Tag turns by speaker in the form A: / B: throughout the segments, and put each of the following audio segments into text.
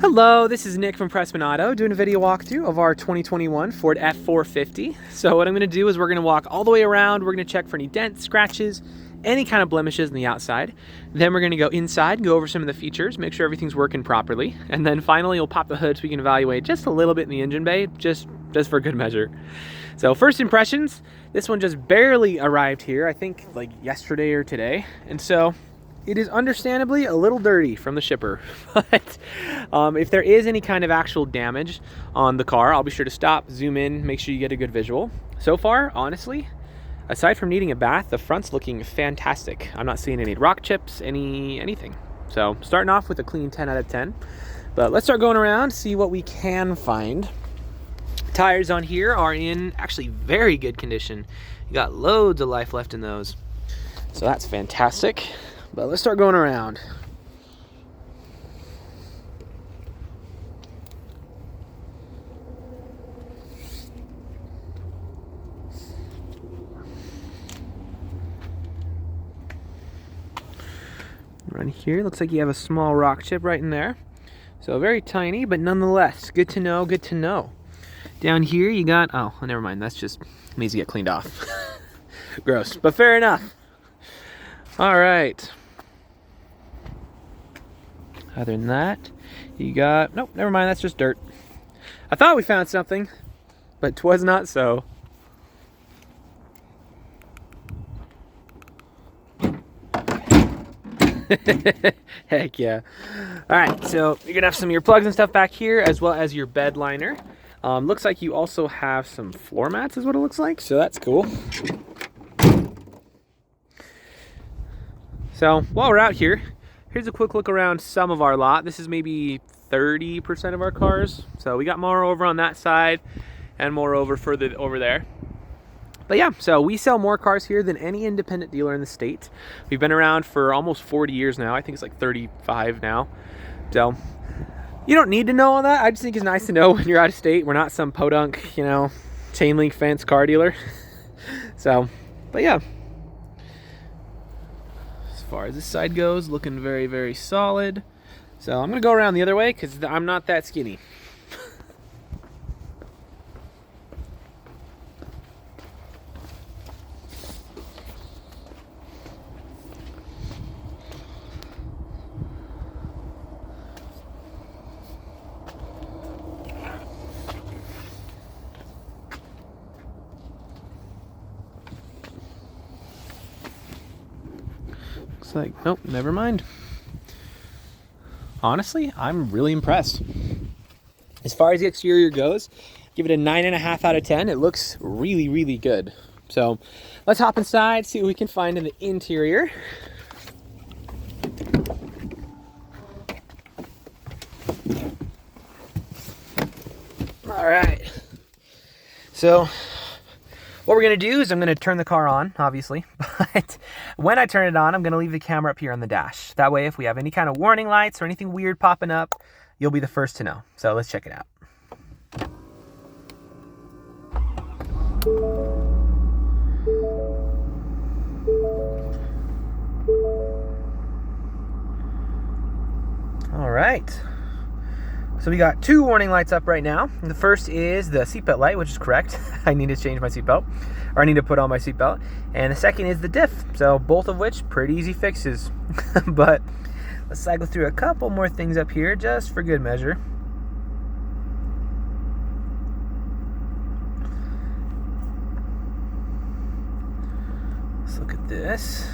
A: Hello, this is Nick from Prestman Auto doing a video walkthrough of our 2021 Ford F-450. So what I'm going to do is we're going to walk all the way around. We're going to check for any dents, scratches, any kind of blemishes on the outside. Then we're going to go inside and go over some of the features, make sure everything's working properly. And then finally we'll pop the hood so we can evaluate just a little bit in the engine bay, just for good measure. So first impressions, this one just barely arrived here, I think like yesterday or today. And so it is understandably a little dirty from the shipper, but if there is any kind of actual damage on the car, I'll be sure to stop, zoom in, make sure you get a good visual. So far, honestly, aside from needing a bath, the front's looking fantastic. I'm not seeing any rock chips, anything. So starting off with a clean 10 out of 10, but let's start going around, see what we can find. Tires on here are in actually very good condition. You got loads of life left in those, so that's fantastic. But let's start going around. Right here, looks like you have a small rock chip right in there. So very tiny, but nonetheless, good to know, good to know. Down here you got, oh, never mind, that's just needs to get cleaned off. Gross, but fair enough. All right. Other than that, you got, nope, never mind, that's just dirt. I thought we found something, but 'twas not so. Heck yeah. All right, so you're gonna have some of your plugs and stuff back here, as well as your bed liner. Looks like you also have some floor mats is what it looks like, so that's cool. So while we're out here, here's a quick look around some of our lot. This is maybe 30% of our cars. So we got more over on that side and more over further over there. But yeah, so we sell more cars here than any independent dealer in the state. We've been around for almost 40 years now. I think it's like 35 now. So you don't need to know all that. I just think it's nice to know when you're out of state. We're not some podunk, you know, chain link fence car dealer. So, but yeah. As far as this side goes, looking very, very solid. So I'm gonna go around the other way because I'm not that skinny. Like, nope, never mind. Honestly, I'm really impressed. As far as the exterior goes, give it a 9.5 out of 10. It looks really, really good. So let's hop inside, see what we can find in the interior. All right. So what we're gonna do is I'm gonna turn the car on, obviously, but when I turn it on, I'm gonna leave the camera up here on the dash. That way, if we have any kind of warning lights or anything weird popping up, you'll be the first to know. So let's check it out. All right. So we got two warning lights up right now. The first is the seatbelt light, which is correct. I need to change my seatbelt, or I need to put on my seatbelt. And the second is the diff. So both of which pretty easy fixes. But let's cycle through a couple more things up here just for good measure. Let's look at this.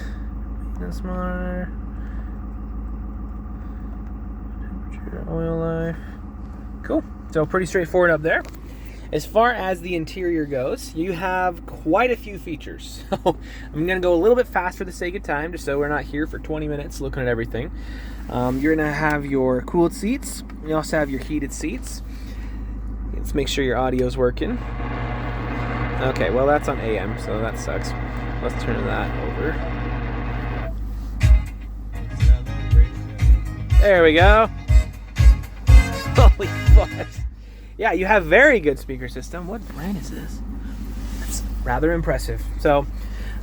A: Maintenance monitor. Temperature, oil life. Cool. So pretty straightforward up there. As far as the interior goes, you have quite a few features. So I'm going to go a little bit fast for the sake of time, just so we're not here for 20 minutes looking at everything. You're going to have your cooled seats. You also have your heated seats. Let's make sure your audio's working. Okay, well that's on AM, so that sucks. Let's turn that over. There we go. Holy fuck. Yeah, you have very good speaker system. What brand is this? That's rather impressive. So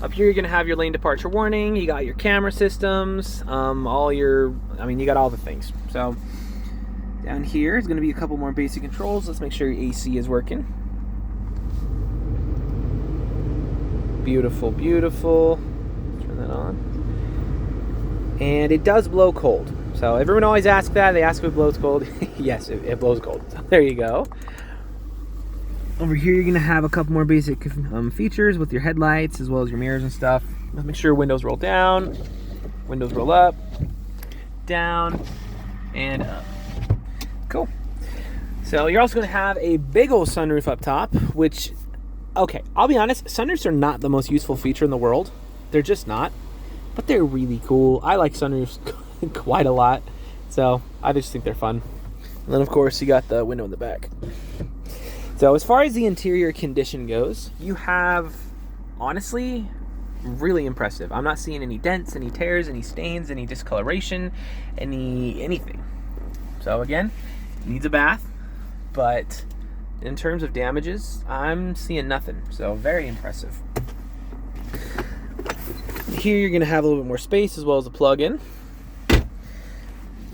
A: up here, you're gonna have your lane departure warning. You got your camera systems, you got all the things. So Down here is going to be a couple more basic controls. Let's make sure your AC is working. Beautiful, beautiful. Turn that on. And it does blow cold. So everyone always asks that. They ask if it blows cold. Yes, it blows cold. So there you go. Over here, you're going to have a couple more basic features with your headlights as well as your mirrors and stuff. Let's make sure windows roll down, windows roll up, down, and up. Cool. So you're also going to have a big old sunroof up top, which, okay, I'll be honest, sunroofs are not the most useful feature in the world. They're just not, but they're really cool. I like sunroofs quite a lot, so I just think they're fun. And then, of course, you got the window in the back. So as far as the interior condition goes, you have, honestly, really impressive. I'm not seeing any dents, any tears, any stains, any discoloration, anything. So again, needs a bath, but in terms of damages, I'm seeing nothing. So very impressive. Here you're going to have a little bit more space as well as a plug-in.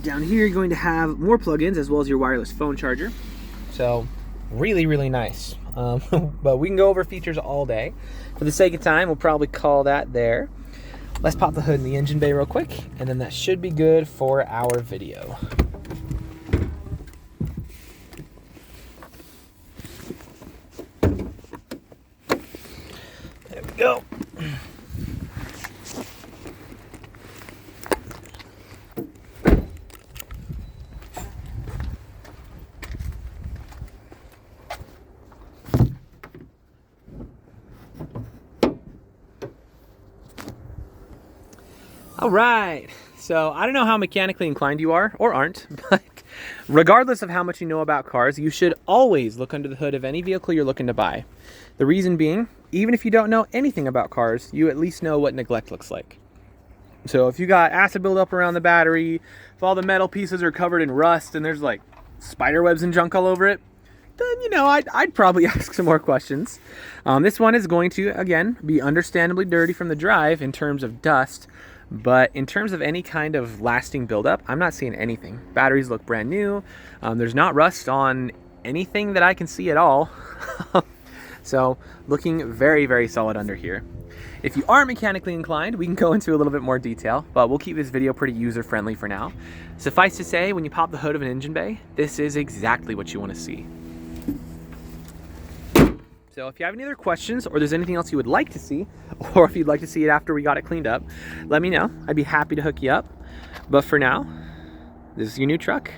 A: Down here you're going to have more plug-ins as well as your wireless phone charger. So really, really nice. But we can go over features all day. For the sake of time, we'll probably call that there. Let's pop the hood in the engine bay real quick, and then that should be good for our video. There we go. All right, so I don't know how mechanically inclined you are or aren't, but regardless of how much you know about cars, you should always look under the hood of any vehicle you're looking to buy. The reason being, even if you don't know anything about cars, you at least know what neglect looks like. So if you got acid buildup around the battery, if all the metal pieces are covered in rust and there's like spider webs and junk all over it, then, you know, I'd probably ask some more questions. This one is going to, again, be understandably dirty from the drive in terms of dust. But in terms of any kind of lasting buildup, I'm not seeing anything. Batteries look brand new. There's not rust on anything that I can see at all. So looking very, very solid under here. If you are mechanically inclined, we can go into a little bit more detail, but we'll keep this video pretty user-friendly for now. Suffice to say, when you pop the hood of an engine bay, this is exactly what you want to see. So if you have any other questions or there's anything else you would like to see, or if you'd like to see it after we got it cleaned up, let me know. I'd be happy to hook you up. But for now, this is your new truck.